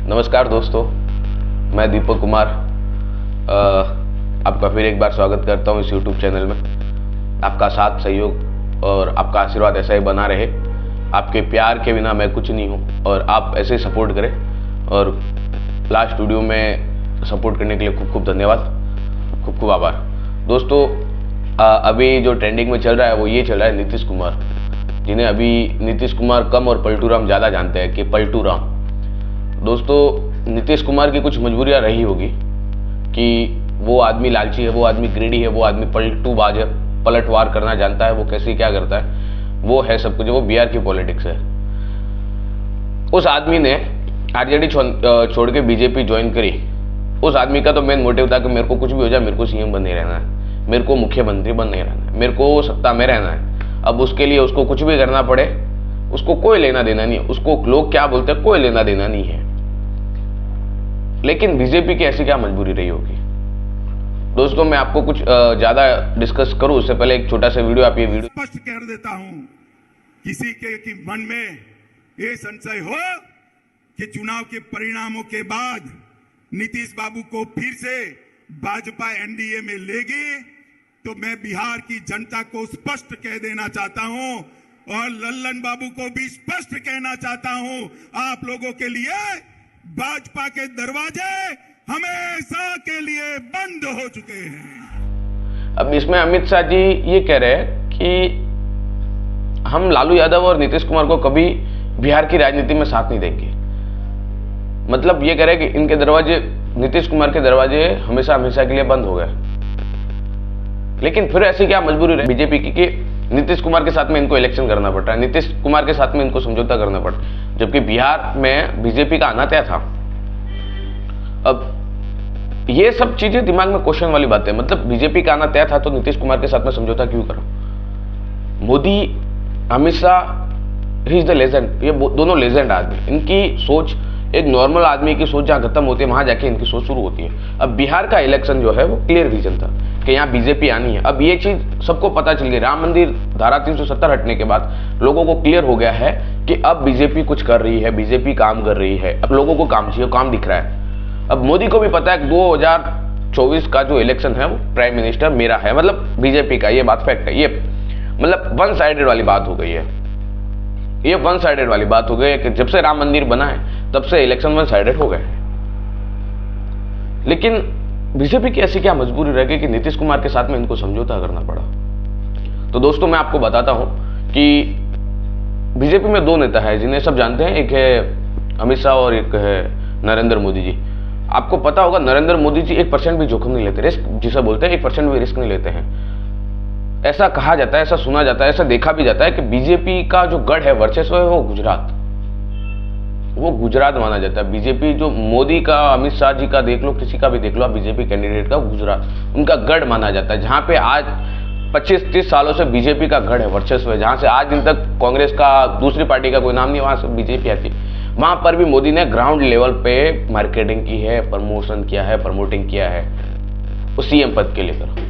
नमस्कार दोस्तों, मैं दीपक कुमार आपका फिर एक बार स्वागत करता हूं इस YouTube चैनल में। आपका साथ सहयोग और आपका आशीर्वाद ऐसा ही बना रहे। आपके प्यार के बिना मैं कुछ नहीं हूं और आप ऐसे ही सपोर्ट करें। और लास्ट वीडियो में सपोर्ट करने के लिए खूब खूब धन्यवाद, खूब खूब आभार। दोस्तों, अभी जो ट्रेंडिंग में चल रहा है वो ये चल रहा है नीतीश कुमार, जिन्हें अभी नीतीश कुमार कम और पलटू राम ज़्यादा जानते हैं कि पलटू राम। दोस्तों, नीतीश कुमार की कुछ मजबूरियां रही होगी कि वो आदमी लालची है, वो आदमी ग्रीडी है, वो आदमी पलटूबाज है, पलटवार करना जानता है, वो कैसे क्या करता है, वो है सब कुछ, वो बिहार की पॉलिटिक्स है। उस आदमी ने आरजेडी छोड़ के बीजेपी ज्वाइन करी। उस आदमी का तो मेन मोटिव था कि मेरे को कुछ भी हो जाए, मेरे को सीएम बन नहीं रहना है, मेरे को मुख्यमंत्री बन नहीं रहना है, मेरे को सत्ता में रहना है। अब उसके लिए उसको कुछ भी करना पड़े, उसको कोई लेना देना नहीं है, उसको लोग क्या बोलते हैं कोई लेना देना नहीं है। लेकिन बीजेपी की ऐसी क्या मजबूरी रही होगी? दोस्तों, मैं आपको कुछ ज्यादा डिस्कस करूं उससे पहले एक छोटा सा वीडियो, आप ये वीडियो स्पष्ट कर देता हूं, किसी के मन में ये संशय हो कि चुनाव के परिणामों के बाद नीतीश बाबू को फिर से भाजपा एनडीए में लेगी, तो मैं बिहार की जनता को स्पष्ट कह देना चाहता हूं और लल्लन बाबू को भी स्पष्ट कहना चाहता हूं, आप लोगों के लिए भाजपा के दरवाजे हमेशा के लिए बंद हो चुके हैं। अब इसमें अमित शाह जी ये कह रहे हैं कि हम लालू यादव और नीतीश कुमार को कभी बिहार की राजनीति में साथ नहीं देंगे। मतलब ये कह रहे हैं कि इनके दरवाजे, नीतीश कुमार के दरवाजे हमेशा हमेशा के लिए बंद हो गए। लेकिन फिर ऐसी क्या मजबूरी रही बीजेपी की कि नीतीश कुमार के साथ में इनको इलेक्शन करना पड़ रहा है, नीतीश कुमार के साथ में इनको समझौता करना पड़ रहा है, जबकि बिहार में बीजेपी का आना तय था। अब ये सब चीजें दिमाग में क्वेश्चन वाली बात है। मतलब बीजेपी का आना तय था तो नीतीश कुमार के साथ में समझौता क्यों करा? Modi, Amit Shah, he is the legend. ये दोनों लेजेंड आदमी, इनकी सोच एक नॉर्मल आदमी की सोच जहां खत्म होती है वहां जाके इनकी सोच शुरू होती है। अब बिहार का इलेक्शन जो है वो क्लियर विजन था कि यहाँ बीजेपी आनी है। अब ये चीज सबको पता चल गई, राम मंदिर धारा 370 हटने के बाद लोगों को क्लियर हो गया है कि अब बीजेपी कुछ कर रही है, बीजेपी काम कर रही है। अब लोगों को काम चाहिए, काम दिख रहा है। अब मोदी को भी पता है कि 2024 का जो इलेक्शन है वो प्राइम मिनिस्टर मेरा है, मतलब बीजेपी का। ये बात फैक्ट है। ये मतलब वन साइडेड वाली बात हो गई है। ये वन साइडेड वाली बात हो गई है कि जब से राम मंदिर बना है तब से इलेक्शन वन साइडेड हो गए। लेकिन बीजेपी की ऐसी क्या मजबूरी रह गई कि नीतीश कुमार के साथ में इनको समझौता करना पड़ा? तो दोस्तों, मैं आपको बताता हूं कि बीजेपी में दो नेता है जिन्हें सब जानते हैं। एक है अमित शाह और एक है नरेंद्र मोदी जी। आपको पता होगा नरेंद्र मोदी जी 1% भी जोखिम नहीं लेते, रिस्क जिसे बोलते हैं, 1% भी रिस्क नहीं लेते हैं। ऐसा कहा जाता है, ऐसा सुना जाता है, ऐसा देखा भी जाता है कि बीजेपी का जो गढ़ है, वर्चस्व है, वो गुजरात माना जाता है। बीजेपी जो मोदी का, अमित शाह जी का देख लो, किसी का भी देख लो आप, बीजेपी कैंडिडेट का गुजरात उनका गढ़ माना जाता है। जहां पे आज 25-30 सालों से बीजेपी का गढ़ है, वर्चस्व है, जहां से आज दिन तक कांग्रेस का, दूसरी पार्टी का कोई नाम नहीं, वहां से बीजेपी आती है। वहां पर भी मोदी ने ग्राउंड लेवल पे मार्केटिंग की है, प्रमोशन किया है, प्रमोटिंग किया है उस सीएम पद के लेकर।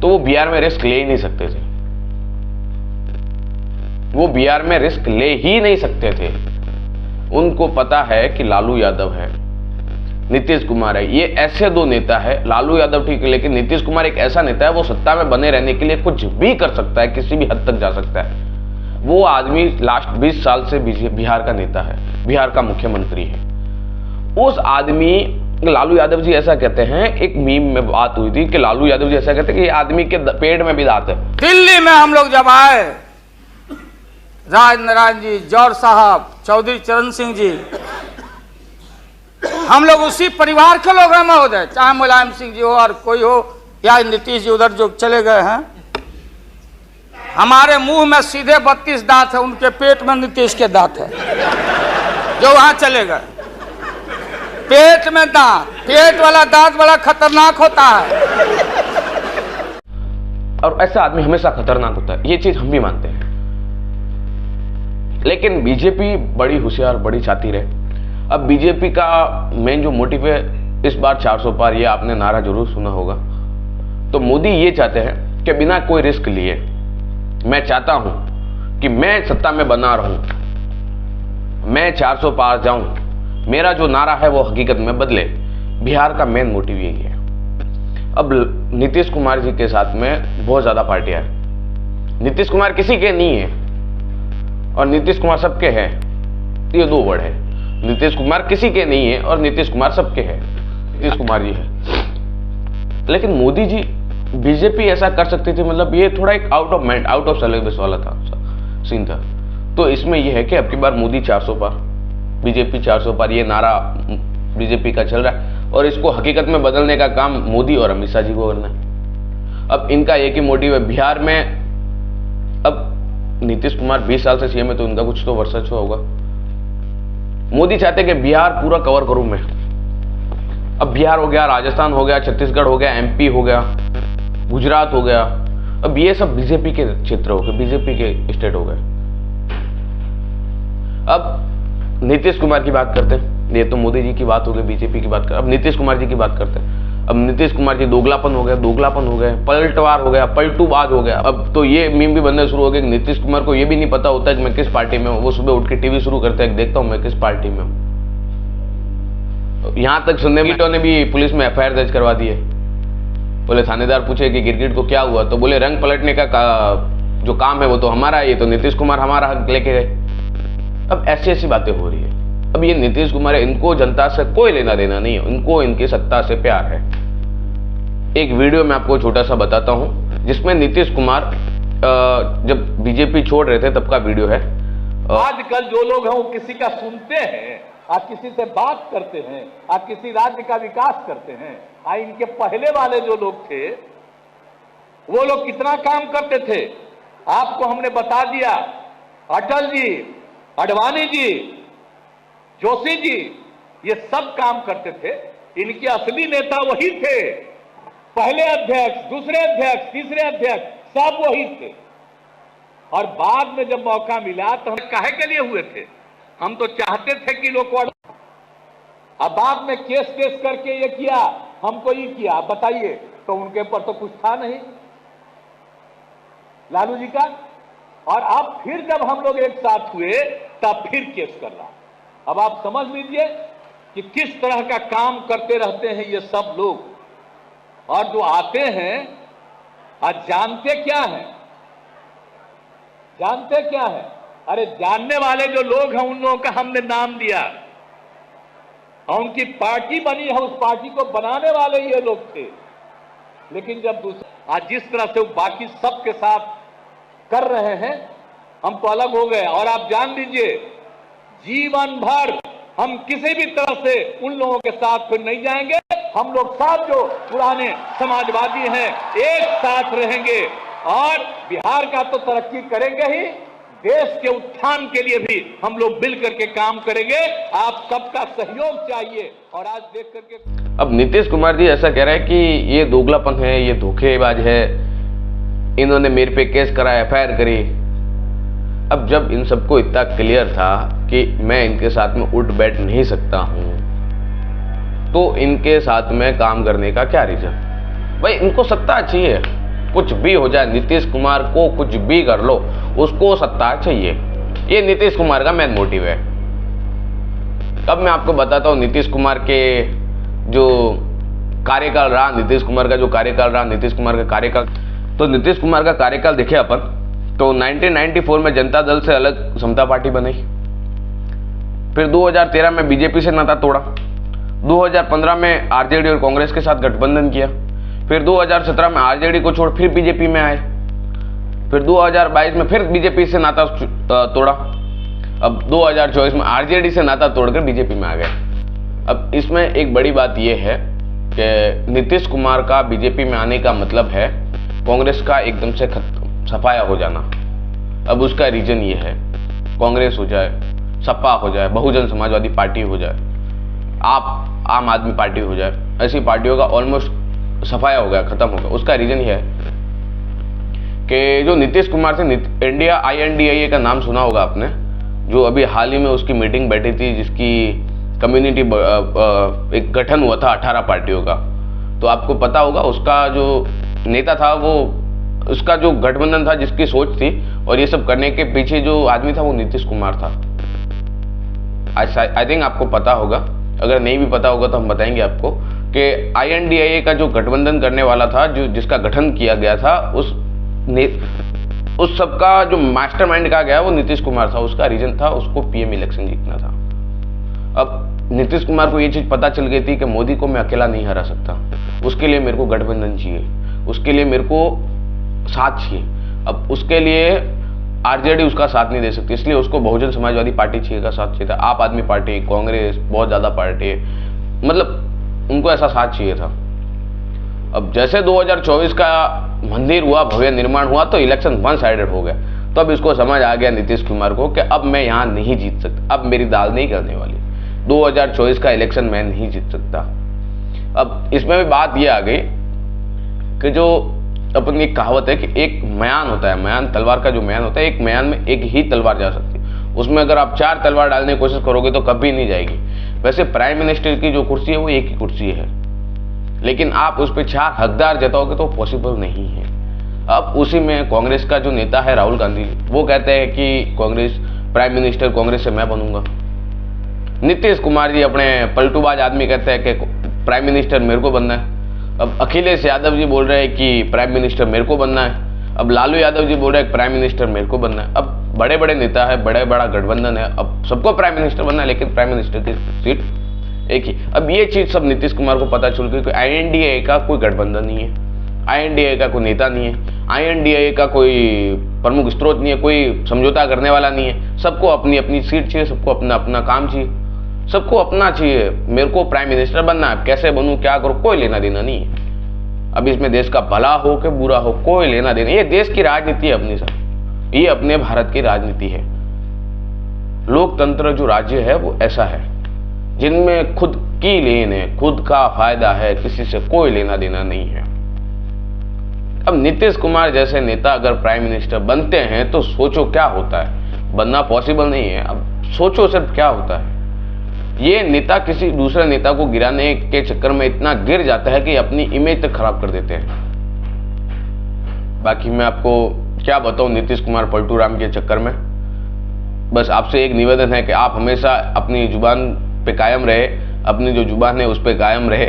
तो वो बिहार में रिस्क ले ही नहीं सकते थे, वो बिहार में रिस्क ले ही नहीं सकते थे। उनको पता है कि लालू यादव है, नीतीश कुमार है, ये ऐसे दो नेता है। लालू यादव ठीक है, लेकिन नीतीश कुमार एक ऐसा नेता है, वो सत्ता में बने रहने के लिए कुछ भी कर सकता है, किसी भी हद तक जा सकता है। वो आदमी लास्ट 20 साल से बिहार का नेता है, बिहार का मुख्यमंत्री है। उस आदमी, लालू यादव जी ऐसा कहते हैं, एक मीम में बात हुई थी कि लालू यादव जी ऐसा कहते हैं कि आदमी के पेट में भी दांत है। दिल्ली में हम लोग जब आए, राज नारायण जी, जौहर साहब, चौधरी चरण सिंह जी, हम लोग उसी परिवार के लोग हैं महोदय, चाहे मुलायम सिंह जी हो और कोई हो, या नीतीश जी उधर जो चले गए हैं। हमारे मुंह में सीधे 32 दांत है, उनके पेट में नीतीश के दांत है जो वहां चले गए। पेट में दांत, पेट वाला दांत बड़ा खतरनाक होता है और ऐसा आदमी हमेशा खतरनाक होता है, ये चीज हम भी मानते हैं। लेकिन बीजेपी बड़ी होशियार, बड़ी शातिर है। अब बीजेपी का मेन जो मोटिव है इस बार 400 पार, ये आपने नारा जरूर सुना होगा। तो मोदी ये चाहते हैं कि बिना कोई रिस्क लिए, मैं चाहता हूं कि मैं सत्ता में बना रहूं, मैं 400 पार जाऊं, मेरा जो नारा है वो हकीकत में बदले, बिहार का मेन मोटिव यही है। अब नीतीश कुमार जी के साथ में बहुत ज्यादा पार्टियां हैं। नीतीश कुमार किसी के नहीं है और नीतीश कुमार सबके हैं, ये दो वर्ड है। नीतीश कुमार किसी के नहीं है और नीतीश कुमार सबके हैं। नीतीश कुमार जी है, लेकिन मोदी जी, बीजेपी ऐसा कर सकती थी, मतलब ये थोड़ा एक आउट ऑफ सिलेबस वाला था सीन था। तो इसमें यह है कि अब की बार मोदी 400 पार, बीजेपी 400 पार, ये नारा बीजेपी का चल रहा है और इसको हकीकत में बदलने का काम मोदी और अमित शाह जी को करना है। अब इनका एक ही मोटिव है बिहार में। अब नीतीश कुमार 20 साल से सीएम है, तो इनका कुछ तो वर्चस्व होगा। मोदी चाहते कि बिहार पूरा कवर करूं मैं। अब बिहार हो गया, राजस्थान हो गया, छत्तीसगढ़ हो गया, एमपी हो गया, गुजरात हो गया, अब ये सब बीजेपी के क्षेत्र हो गए, बीजेपी के स्टेट हो गए। अब नीतीश कुमार की बात करते हैं, ये तो मोदी जी की बात हो गई, बीजेपी की बात कर, अब नीतीश कुमार जी की बात करते हैं। अब नीतीश कुमार जी दोगलापन हो गया, पलटवार हो गया, पलटूबाज हो गया। अब तो ये मीम भी बनने शुरू हो गए कि नीतीश कुमार को ये भी नहीं पता होता है कि मैं किस पार्टी में हूँ। वो सुबह उठ के टीवी शुरू करते हैं, देखता हूँ मैं किस पार्टी में हूँ। यहां तक सुनने में ने भी पुलिस में एफआईआर दर्ज करवा दी है। बोले थानेदार पूछे कि गिरगिट को क्या हुआ, तो बोले रंग पलटने का जो काम है वो तो हमारा है, ये तो नीतीश कुमार हमारा हक लेके गए। अब ऐसी बातें हो रही है। अब ये नीतीश कुमार है, इनको जनता से कोई लेना देना नहीं है, इनको इनकी सत्ता से प्यार है। एक वीडियो मैं आपको छोटा सा बताता हूं, जिसमें नीतीश कुमार जब बीजेपी छोड़ रहे थे तब का वीडियो है। आजकल जो लोग हैं वो किसी का सुनते हैं, आप किसी से बात करते हैं, आप किसी राज्य का विकास करते हैं। इनके पहले वाले जो लोग थे वो लोग कितना काम करते थे आपको हमने बता दिया। अटल जी, आडवाणी जी, जोशी जी, ये सब काम करते थे। इनके असली नेता वही थे, पहले अध्यक्ष, दूसरे अध्यक्ष, तीसरे अध्यक्ष सब वही थे। और बाद में जब मौका मिला तो हम काहे के लिए हुए थे, हम तो चाहते थे कि लोग को, अब बाद में केस करके ये किया, हमको ये किया, बताइए, तो उनके ऊपर तो कुछ था नहीं लालू जी का। और अब फिर जब हम लोग एक साथ हुए तब फिर केस कर रहा। अब आप समझ लीजिए कि किस तरह का काम करते रहते हैं ये सब लोग। और जो आते हैं आज जानते क्या है, जानते क्या है? अरे जानने वाले जो लोग हैं उन लोगों का हमने नाम दिया और उनकी पार्टी बनी है, उस पार्टी को बनाने वाले ये लोग थे। लेकिन जब दूसरे आज जिस तरह से वो बाकी सबके साथ कर रहे हैं, हम तो अलग हो गए। और आप जान लीजिए जीवन भर हम किसी भी तरह से उन लोगों के साथ फिर नहीं जाएंगे। हम लोग सब जो पुराने समाजवादी हैं एक साथ रहेंगे और बिहार का तो तरक्की करेंगे ही, देश के उत्थान के लिए भी हम लोग मिल करके काम करेंगे। आप सबका सहयोग चाहिए। और आज देख करके अब नीतीश कुमार जी ऐसा कह रहे हैं कि ये दोगलापन है, ये धोखेबाज है, इन्होंने मेरे पे केस करा, एफआईआर करी। अब जब इन सबको इतना क्लियर था कि मैं इनके साथ में उठ बैठ नहीं सकता हूं, तो इनके साथ में काम करने का क्या रीजन? भाई इनको सत्ता चाहिए, कुछ भी हो जाए, नीतीश कुमार को कुछ भी कर लो, उसको सत्ता चाहिए। ये नीतीश कुमार का मेन मोटिव है। अब मैं आपको बताता हूँ नीतीश कुमार के जो कार्यकाल रहा, नीतीश कुमार का जो कार्यकाल रहा, नीतीश कुमार का कार्यकाल, तो नीतीश कुमार का कार्यकाल देखे अपन तो 1994 में जनता दल से अलग समता पार्टी बनी, फिर 2013 में बीजेपी से नाता तोड़ा, 2015 में आरजेडी और कांग्रेस के साथ गठबंधन किया, फिर 2017 में आरजेडी को छोड़ फिर बीजेपी में आए, फिर 2022 में फिर बीजेपी से नाता तोड़ा, अब 2024 में आरजेडी से नाता तोड़कर बीजेपी में आ गए। अब इसमें एक बड़ी बात यह है कि नीतीश कुमार का बीजेपी में आने का मतलब है कांग्रेस का एकदम से सफाया हो जाना। अब उसका रीजन ये है, कांग्रेस हो जाए, सपा हो जाए, बहुजन समाजवादी पार्टी हो जाए, आम आदमी पार्टी हो जाए, ऐसी पार्टियों का ऑलमोस्ट सफाया हो गया, खत्म हो गया। उसका रीजन ये है कि जो नीतीश कुमार से इंडिया INDIA का नाम सुना होगा आपने, जो अभी हाल ही में उसकी मीटिंग बैठी थी, जिसकी कम्युनिटी एक गठन हुआ था 18 पार्टियों का, तो आपको पता होगा उसका जो नेता था, वो उसका जो गठबंधन था, जिसकी सोच थी और ये सब करने के पीछे जो आदमी था वो नीतीश कुमार था। आई थिंक आपको पता होगा, अगर नहीं भी पता होगा तो हम बताएंगे आपको कि INDIA का जो गठबंधन करने वाला था, जो जिसका गठन किया गया था, उस सबका जो मास्टरमाइंड कहा गया वो नीतीश कुमार था। उसका रीजन था उसको PM इलेक्शन जीतना था। अब नीतीश कुमार को ये चीज़ पता चल गई थी कि मोदी को मैं अकेला नहीं हरा सकता, उसके लिए मेरे को गठबंधन चाहिए, उसके लिए मेरे को साथ चाहिए। अब उसके लिए RJD उसका साथ नहीं दे सकती, इसलिए उसको बहुजन समाजवादी पार्टी चाहिए का साथ चाहिए था। आप आदमी पार्टी, कांग्रेस, बहुत ज़्यादा पार्टी, मतलब उनको ऐसा साथ चाहिए था। अब जैसे 2024 का मंदिर हुआ, भव्य निर्माण हुआ, तो इलेक्शन वन साइडेड हो गया। तो अब इसको समझ आ गया नीतीश कुमार को कि अब मैं यहाँ नहीं जीत सकता, अब मेरी दाल नहीं करने वाली, 2024 का इलेक्शन मैं नहीं जीत सकता। अब इसमें भी बात ये आ गई कि जो अपनी एक कहावत है कि एक म्यान होता है, म्यान तलवार का जो म्यान होता है, एक म्यान में एक ही तलवार जा सकती है, उसमें अगर आप 4 तलवार डालने की कोशिश करोगे तो कभी नहीं जाएगी। वैसे प्राइम मिनिस्टर की जो कुर्सी है वो एक ही कुर्सी है, लेकिन आप उस पर 4 हकदार जताओगे तो पॉसिबल नहीं है। अब उसी में कांग्रेस का जो नेता है राहुल गांधी, वो कहते हैं कि कांग्रेस प्राइम मिनिस्टर कांग्रेस से मैं बनूंगा। नीतीश कुमार जी अपने पलटूबाज आदमी कहते हैं कि प्राइम मिनिस्टर मेरे को बनना है। अब अखिलेश यादव जी बोल रहे हैं कि प्राइम मिनिस्टर मेरे को बनना है। अब लालू यादव जी बोल रहे हैं प्राइम मिनिस्टर मेरे को बनना है। अब बड़े बड़े नेता है, बड़ा गठबंधन है, अब सबको प्राइम मिनिस्टर बनना है, लेकिन प्राइम मिनिस्टर की सीट एक ही। अब ये चीज सब नीतीश कुमार को पता चल गई कि INDIA का कोई गठबंधन नहीं है, INDIA का कोई नेता नहीं है, INDIA का कोई प्रमुख स्रोत नहीं है, कोई समझौता करने वाला नहीं है। सबको अपनी अपनी सीट चाहिए, सबको अपना अपना काम चाहिए, सबको अपना चाहिए। मेरे को प्राइम मिनिस्टर बनना है, कैसे बनूं, क्या करूं, कोई लेना देना नहीं है। अब इसमें देश का भला हो कि बुरा हो, कोई लेना देना, ये देश की राजनीति है अपनी सब, ये अपने भारत की राजनीति है। लोकतंत्र जो राज्य है वो ऐसा है जिनमें खुद की लेन है, खुद का फायदा है, किसी से कोई लेना देना नहीं है। अब नीतीश कुमार जैसे नेता अगर प्राइम मिनिस्टर बनते हैं तो सोचो क्या होता है। बनना पॉसिबल नहीं है, अब सोचो सिर्फ क्या होता है। ये नेता किसी दूसरे नेता को गिराने के चक्कर में इतना गिर जाता है कि अपनी इमेज तक खराब कर देते हैं। बाकी मैं आपको क्या बताऊं नीतीश कुमार पलटू राम के चक्कर में। बस आपसे एक निवेदन है कि आप हमेशा अपनी जुबान पे कायम रहे, अपनी जो जुबान है उस पे कायम रहे।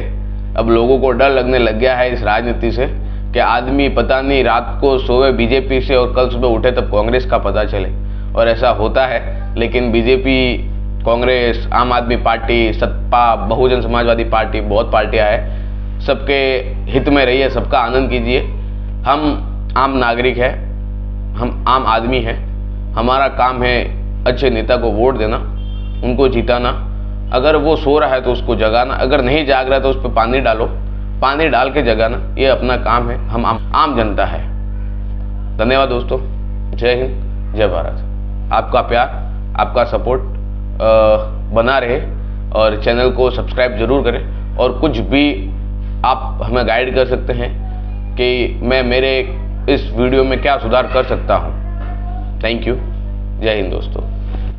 अब लोगों को डर लगने लग गया है इस राजनीति से कि आदमी पता नहीं रात को सोए बीजेपी से और कल सुबह उठे तब कांग्रेस का पता चले, और ऐसा होता है। लेकिन बीजेपी, कांग्रेस, आम आदमी पार्टी, सपा, बहुजन समाजवादी पार्टी, बहुत पार्टियां हैं, सबके हित में रहिए, सबका आनंद कीजिए। हम आम नागरिक हैं, हम आम आदमी हैं, हमारा काम है अच्छे नेता को वोट देना, उनको जिताना। अगर वो सो रहा है तो उसको जगाना, अगर नहीं जाग रहा तो उस पर पानी डालो, पानी डाल के जगाना, ये अपना काम है। हम आम जनता है। धन्यवाद दोस्तों, जय हिंद, जय भारत। आपका प्यार, आपका सपोर्ट बना रहे और चैनल को सब्सक्राइब जरूर करें। और कुछ भी आप हमें गाइड कर सकते हैं कि मैं मेरे इस वीडियो में क्या सुधार कर सकता हूँ। थैंक यू, जय हिंद दोस्तों।